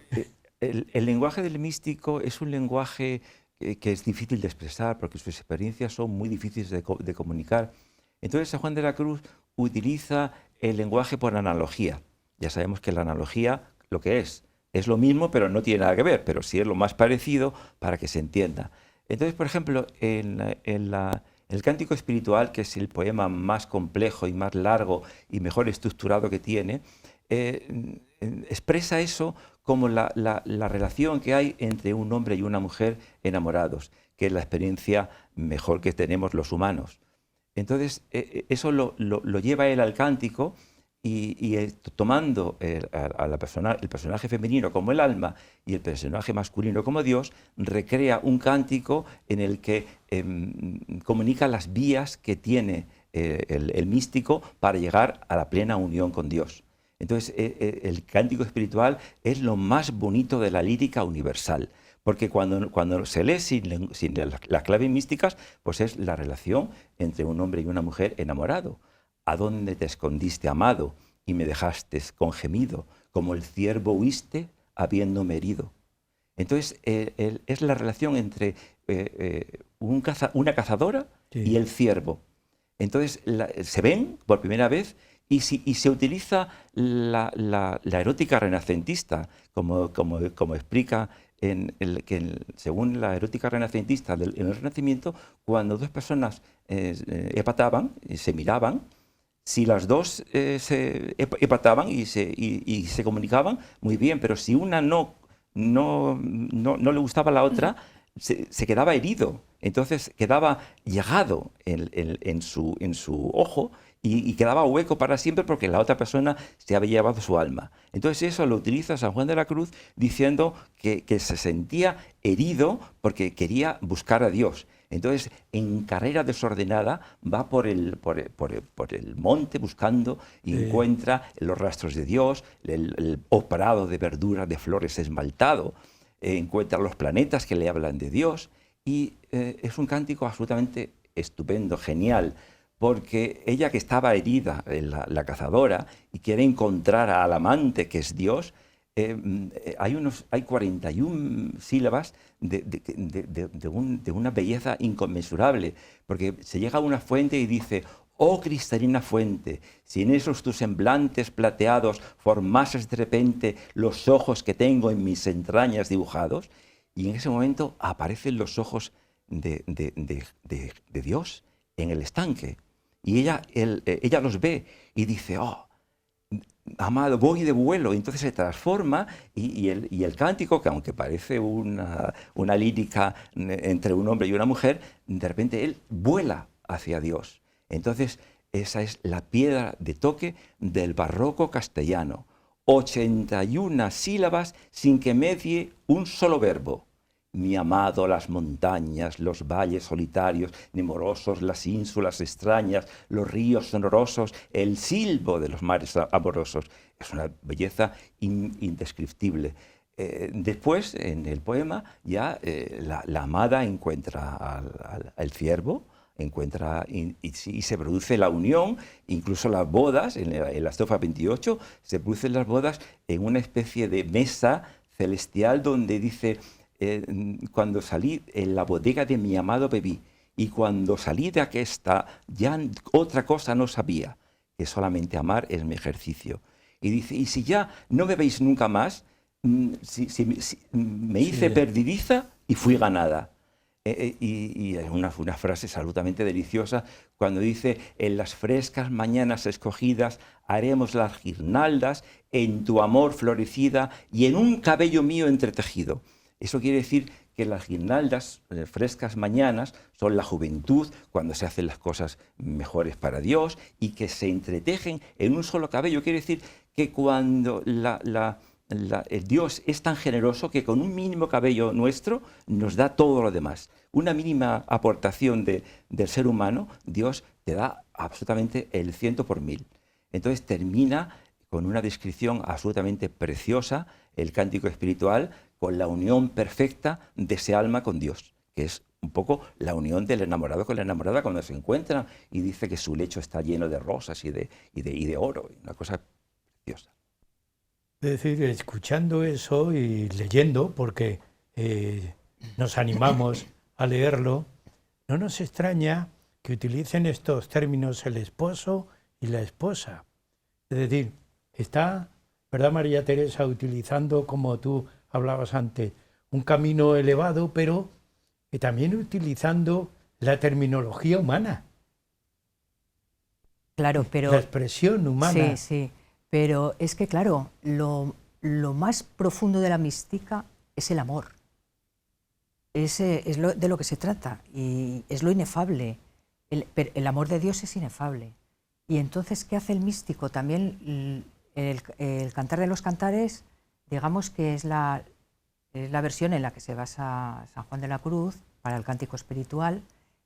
el lenguaje del místico es un lenguaje que es difícil de expresar porque sus experiencias son muy difíciles de comunicar. Entonces San Juan de la Cruz utiliza el lenguaje por analogía. Ya sabemos que la analogía lo que es lo mismo, pero no tiene nada que ver, pero sí es lo más parecido para que se entienda. Entonces, por ejemplo, el Cántico Espiritual, que es el poema más complejo y más largo y mejor estructurado que tiene, expresa eso como la relación que hay entre un hombre y una mujer enamorados, que es la experiencia mejor que tenemos los humanos. Entonces, eso lo lleva él al cántico y tomando el personaje femenino como el alma y el personaje masculino como Dios, recrea un cántico en el que comunica las vías que tiene el místico para llegar a la plena unión con Dios. Entonces, el cántico espiritual es lo más bonito de la lírica universal, porque cuando se lee sin las claves místicas, pues es la relación entre un hombre y una mujer enamorado. ¿A dónde te escondiste, amado, y me dejaste con gemido? Como el ciervo huiste, habiéndome herido. Entonces, es la relación entre una cazadora y el ciervo. Entonces, se ven por primera vez y se utiliza la erótica renacentista, como explica según la erótica renacentista en el Renacimiento, cuando dos personas empataban, se miraban, si las dos se empataban y se comunicaban, muy bien, pero si una no le gustaba a la otra, se quedaba herido, entonces quedaba llagado en su ojo y quedaba hueco para siempre porque la otra persona se había llevado su alma. Entonces eso lo utiliza San Juan de la Cruz diciendo que se sentía herido porque quería buscar a Dios. Entonces, en carrera desordenada, va por el monte buscando y encuentra los rastros de Dios, el prado de verduras, de flores esmaltado, encuentra los planetas que le hablan de Dios y es un cántico absolutamente estupendo, genial, porque ella que estaba herida, la cazadora, y quiere encontrar al amante que es Dios, hay 41 sílabas de una belleza inconmensurable, porque se llega a una fuente y dice: oh cristalina fuente, si en esos tus semblantes plateados formases de repente los ojos que tengo en mis entrañas dibujados, y en ese momento aparecen los ojos de Dios en el estanque, y ella los ve y dice: oh, amado, voy de vuelo. Y entonces se transforma y el cántico, que aunque parece una lírica entre un hombre y una mujer, de repente él vuela hacia Dios. Entonces esa es la piedra de toque del barroco castellano. 81 sílabas sin que medie un solo verbo. Mi amado, las montañas, los valles solitarios, nemorosos, las ínsulas extrañas, los ríos sonorosos, el silbo de los mares amorosos. Es una belleza indescriptible. Después, en el poema, ya la amada encuentra al ciervo, y se produce la unión, incluso las bodas, en la estrofa 28, se producen las bodas en una especie de mesa celestial donde dice: cuando salí en la bodega de mi amado bebí, y cuando salí de aquesta ya otra cosa no sabía, que solamente amar es mi ejercicio. Y dice: y si ya no me veis nunca más, me hice perdidiza y fui ganada. Y hay una frase absolutamente deliciosa cuando dice: en las frescas mañanas escogidas haremos las guirnaldas en tu amor florecida y en un cabello mío entretejido. Eso quiere decir que las guirnaldas, frescas mañanas, son la juventud, cuando se hacen las cosas mejores para Dios y que se entretejen en un solo cabello. Quiere decir que cuando el Dios es tan generoso que con un mínimo cabello nuestro nos da todo lo demás. Una mínima aportación del ser humano, Dios te da absolutamente el 100 por 1000. Entonces termina con una descripción absolutamente preciosa, el cántico espiritual, con la unión perfecta de ese alma con Dios, que es un poco la unión del enamorado con la enamorada cuando se encuentran y dice que su lecho está lleno de rosas y de oro, una cosa preciosa. Es decir, escuchando eso y leyendo, porque nos animamos a leerlo, no nos extraña que utilicen estos términos el esposo y la esposa. Es decir, está, ¿verdad, María Teresa?, utilizando, como tú hablabas antes, un camino elevado, pero también utilizando la terminología humana. Claro, pero... La expresión humana. Sí, sí. Pero es que, claro, lo más profundo de la mística es el amor. Es de lo que se trata y es lo inefable. el amor de Dios es inefable. Y entonces, ¿qué hace el místico? También el Cantar de los Cantares, digamos que es la versión en la que se basa San Juan de la Cruz para el cántico espiritual,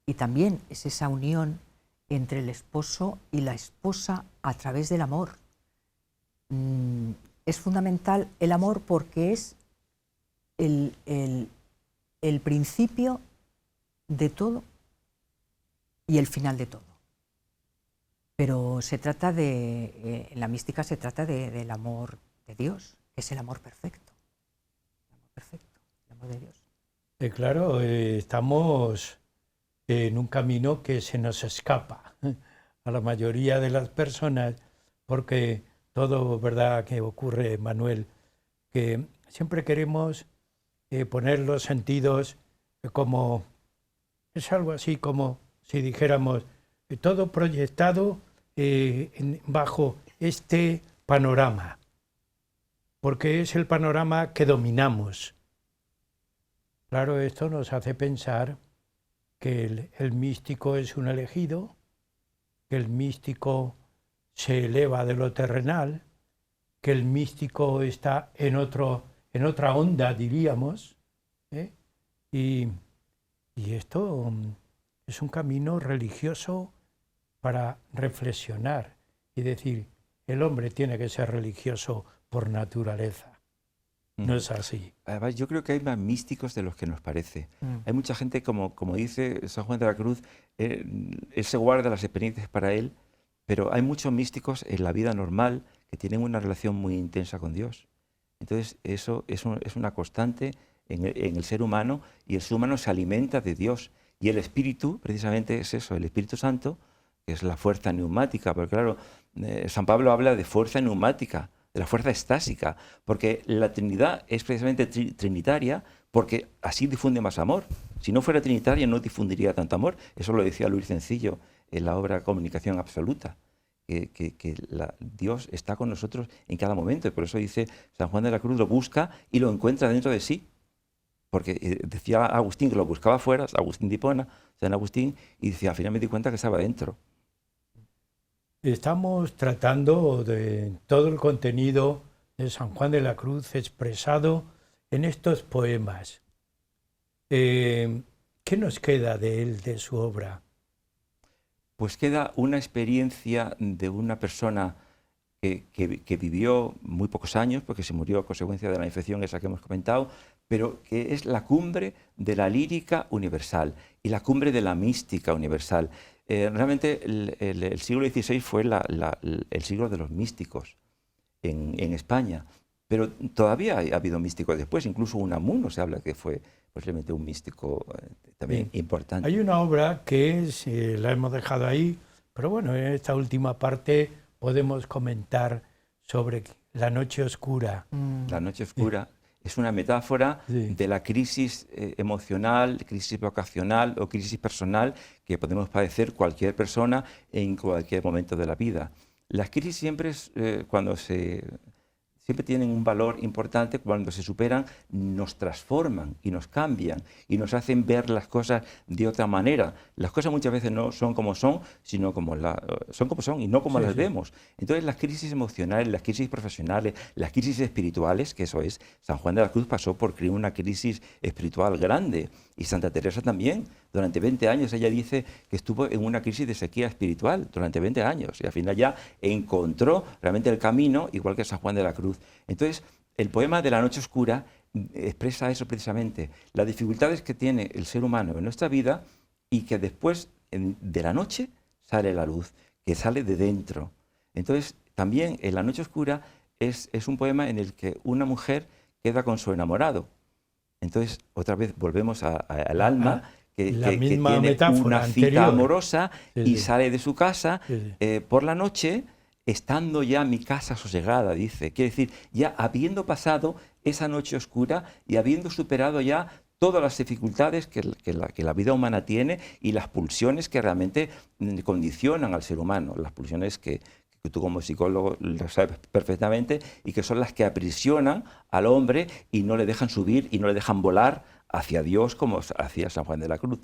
y también es esa unión entre el esposo y la esposa a través del amor. Es fundamental el amor porque es el principio de todo y el final de todo. Pero se trata en la mística se trata del amor de Dios, que es el amor perfecto. El amor perfecto, el amor de Dios. Claro, estamos en un camino que se nos escapa a la mayoría de las personas, porque todo, ¿verdad?, que ocurre, Manuel, que siempre queremos poner los sentidos como, es algo así como si dijéramos, todo proyectado bajo este panorama, porque es el panorama que dominamos. Claro, esto nos hace pensar que el místico es un elegido, que el místico se eleva de lo terrenal, que el místico está en otra onda, diríamos, y esto es un camino religioso para reflexionar y decir, el hombre tiene que ser religioso por naturaleza. No es así. Además, yo creo que hay más místicos de los que nos parece. Hay mucha gente, como dice San Juan de la Cruz, él se guarda las experiencias para él, pero hay muchos místicos en la vida normal que tienen una relación muy intensa con Dios. Entonces, eso es una constante en el ser humano, y el ser humano se alimenta de Dios. Y el Espíritu, precisamente, es eso, el Espíritu Santo, que es la fuerza neumática. Porque claro, San Pablo habla de fuerza neumática, de la fuerza estásica, porque la Trinidad es precisamente trinitaria, porque así difunde más amor. Si no fuera trinitaria no difundiría tanto amor. Eso lo decía Luis Sencillo en la obra Comunicación Absoluta, que Dios está con nosotros en cada momento. Y por eso dice San Juan de la Cruz, lo busca y lo encuentra dentro de sí. Porque decía Agustín que lo buscaba afuera, Agustín de Hipona, San Agustín, y decía, al final me di cuenta que estaba dentro. Estamos tratando de todo el contenido de San Juan de la Cruz expresado en estos poemas. ¿Qué nos queda de él, de su obra? Pues queda una experiencia de una persona que vivió muy pocos años, porque se murió a consecuencia de la infección esa que hemos comentado, pero que es la cumbre de la lírica universal y la cumbre de la mística universal. Realmente el siglo XVI fue el siglo de los místicos en España, pero todavía ha habido místicos después, incluso Unamuno se habla que fue posiblemente un místico también importante. Hay una obra que la hemos dejado ahí, pero bueno, en esta última parte podemos comentar sobre la noche oscura. La noche oscura es una metáfora de la crisis emocional, crisis vocacional o crisis personal que podemos padecer cualquier persona en cualquier momento de la vida. Las crisis siempre, siempre tienen un valor importante. Cuando se superan, nos transforman y nos cambian y nos hacen ver las cosas de otra manera. Las cosas muchas veces no son como son, sino son como son y no como las vemos. Entonces las crisis emocionales, las crisis profesionales, las crisis espirituales, que eso es, San Juan de la Cruz pasó por una crisis espiritual grande, y Santa Teresa también. Durante 20 años ella dice que estuvo en una crisis de sequía espiritual durante 20 años y al final ya encontró realmente el camino, igual que San Juan de la Cruz. Entonces, el poema de la noche oscura expresa eso precisamente, las dificultades que tiene el ser humano en nuestra vida y que después de la noche sale la luz, que sale de dentro. Entonces, también en la noche oscura es un poema en el que una mujer queda con su enamorado. Entonces, otra vez volvemos al alma, que tiene una cita amorosa y sale de su casa por la noche, estando ya mi casa sosegada, dice. Quiere decir, ya habiendo pasado esa noche oscura y habiendo superado ya todas las dificultades que la vida humana tiene y las pulsiones que realmente condicionan al ser humano, las pulsiones que tú como psicólogo lo sabes perfectamente y que son las que aprisionan al hombre y no le dejan subir y no le dejan volar hacia Dios como hacía San Juan de la Cruz.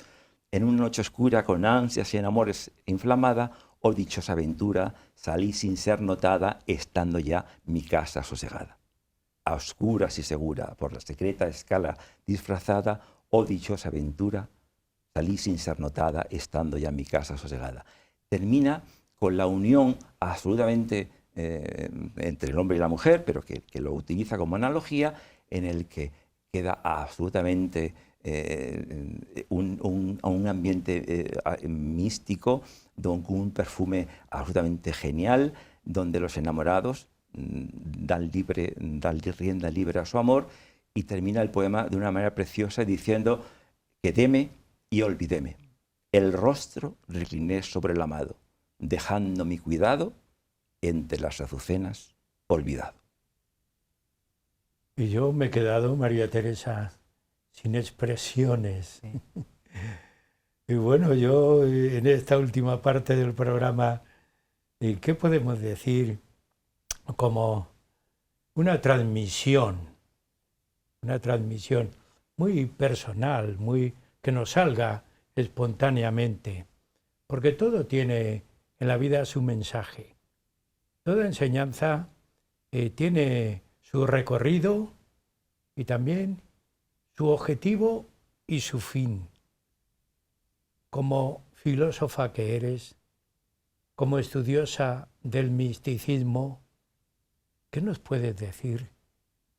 En una noche oscura, con ansias y en amores inflamada, oh dichosa aventura, salí sin ser notada, estando ya mi casa sosegada. A oscuras y segura, por la secreta escala disfrazada, oh dichosa aventura, salí sin ser notada, estando ya mi casa sosegada. Termina con la unión absolutamente entre el hombre y la mujer, pero que lo utiliza como analogía, en el que queda absolutamente un ambiente místico, con un perfume absolutamente genial, donde los enamorados dan rienda libre a su amor, y termina el poema de una manera preciosa diciendo: quedéme y olvidéme, el rostro recliné sobre el amado, dejando mi cuidado entre las azucenas olvidado. Y yo me he quedado, María Teresa, sin expresiones. Sí. Y bueno, yo en esta última parte del programa, ¿qué podemos decir? Como una transmisión muy personal, muy que nos salga espontáneamente, porque todo tiene en la vida su mensaje. Toda enseñanza tiene su recorrido y también su objetivo y su fin. Como filósofa que eres, como estudiosa del misticismo, ¿qué nos puedes decir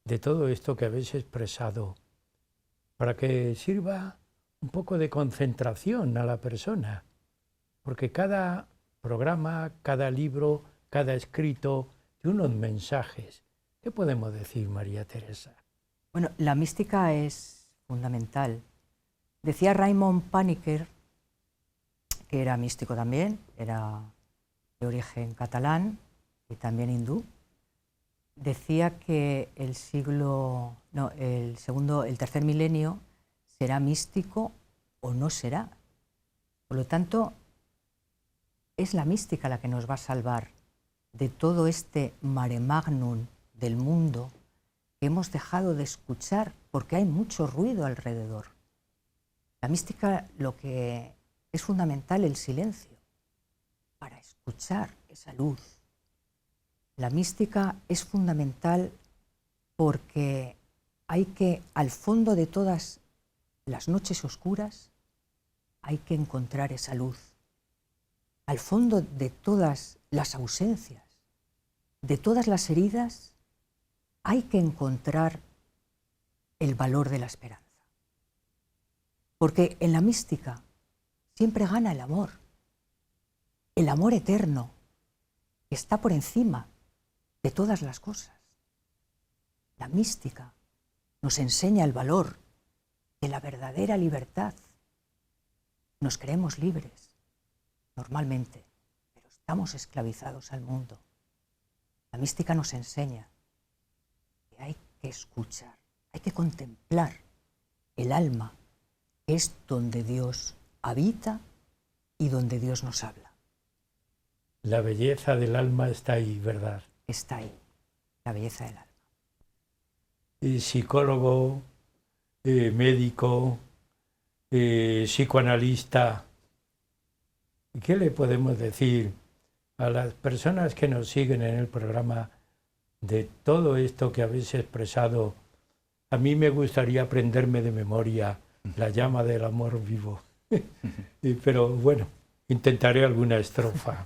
de todo esto que habéis expresado para que sirva un poco de concentración a la persona? Porque cada programa, cada libro, cada escrito tiene unos mensajes. ¿Qué podemos decir, María Teresa? Bueno, la mística es fundamental. Decía Raymond Panikkar, que era místico también, era de origen catalán y también hindú. Decía que el tercer milenio será místico o no será. Por lo tanto, es la mística la que nos va a salvar de todo este mare magnum del mundo que hemos dejado de escuchar porque hay mucho ruido alrededor. La mística, lo que es fundamental, el silencio, para escuchar esa luz. La mística es fundamental porque hay que, al fondo de todas las noches oscuras, hay que encontrar esa luz. Al fondo de todas las ausencias, de todas las heridas, hay que encontrar el valor de la esperanza. Porque en la mística siempre gana el amor eterno, que está por encima de todas las cosas. La mística nos enseña el valor de la verdadera libertad. Nos creemos libres, normalmente, pero estamos esclavizados al mundo. La mística nos enseña que hay que escuchar, hay que contemplar el alma, que es donde Dios habita y donde Dios nos habla. La belleza del alma está ahí, ¿verdad? Está ahí, la belleza del alma. Y psicólogo, médico, psicoanalista, ¿qué le podemos decir a las personas que nos siguen en el programa de todo esto que habéis expresado? A mí me gustaría aprenderme de memoria la llama del amor vivo, pero bueno, intentaré alguna estrofa.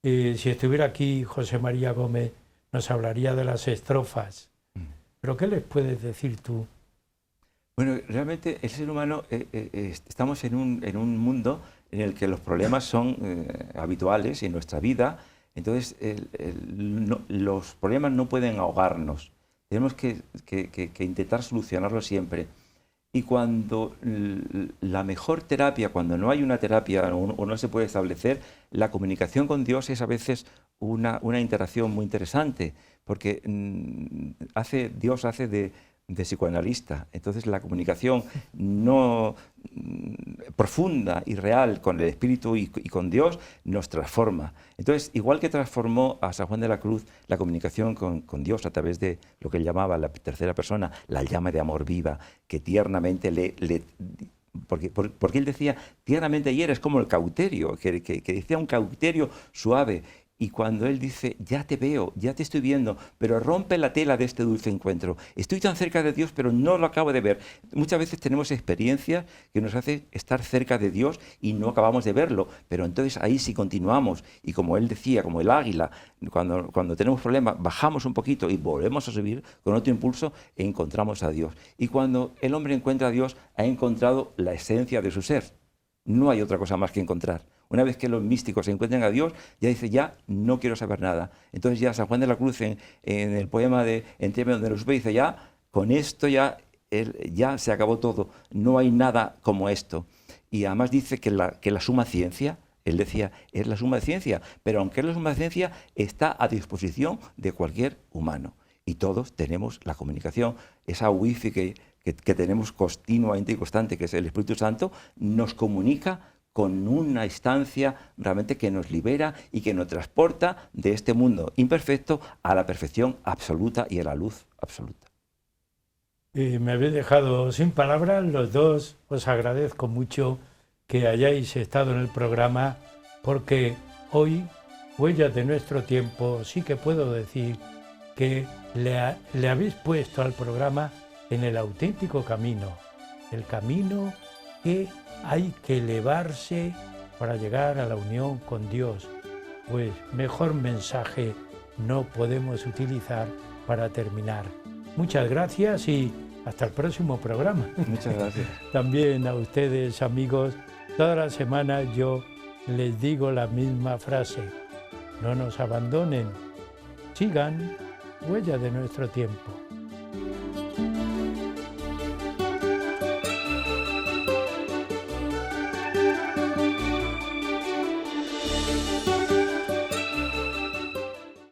Si estuviera aquí José María Gómez, nos hablaría de las estrofas. ¿Pero qué les puedes decir tú? Bueno, realmente el ser humano, estamos en un mundo en el que los problemas son habituales en nuestra vida. Entonces, los problemas no pueden ahogarnos. Tenemos que intentar solucionarlos siempre. Y cuando la mejor terapia, cuando no hay una terapia o no se puede establecer, la comunicación con Dios es a veces una interacción muy interesante, porque Dios hace de psicoanalista. Entonces la comunicación no profunda y real con el Espíritu y con Dios nos transforma. Entonces, igual que transformó a San Juan de la Cruz la comunicación con Dios a través de lo que él llamaba la tercera persona, la llama de amor viva, que tiernamente le Porque él decía, tiernamente ayer es como el cauterio, que decía un cauterio suave. Y cuando él dice, ya te veo, ya te estoy viendo, pero rompe la tela de este dulce encuentro. Estoy tan cerca de Dios, pero no lo acabo de ver. Muchas veces tenemos experiencias que nos hacen estar cerca de Dios y no acabamos de verlo. Pero entonces ahí sí continuamos. Y como él decía, como el águila, cuando tenemos problemas, bajamos un poquito y volvemos a subir con otro impulso e encontramos a Dios. Y cuando el hombre encuentra a Dios, ha encontrado la esencia de su ser. No hay otra cosa más que encontrar. Una vez que los místicos se encuentran a Dios, ya dice, ya no quiero saber nada. Entonces ya San Juan de la Cruz en el poema de Entiérrame donde lo supe, dice, ya con esto ya se acabó todo, no hay nada como esto. Y además dice que la suma ciencia, él decía, es la suma de ciencia, pero aunque es la suma de ciencia, está a disposición de cualquier humano. Y todos tenemos la comunicación, esa wifi que tenemos continuamente y constante, que es el Espíritu Santo, nos comunica con una instancia realmente que nos libera y que nos transporta de este mundo imperfecto a la perfección absoluta y a la luz absoluta. Y me habéis dejado sin palabras los dos. Os agradezco mucho que hayáis estado en el programa, porque hoy, Huellas de nuestro tiempo, sí que puedo decir que le habéis puesto al programa en el auténtico camino, el camino que hay que elevarse para llegar a la unión con Dios. Pues mejor mensaje no podemos utilizar para terminar. Muchas gracias y hasta el próximo programa. Muchas gracias. También a ustedes, amigos, toda la semana yo les digo la misma frase: no nos abandonen, sigan Huellas de nuestro tiempo.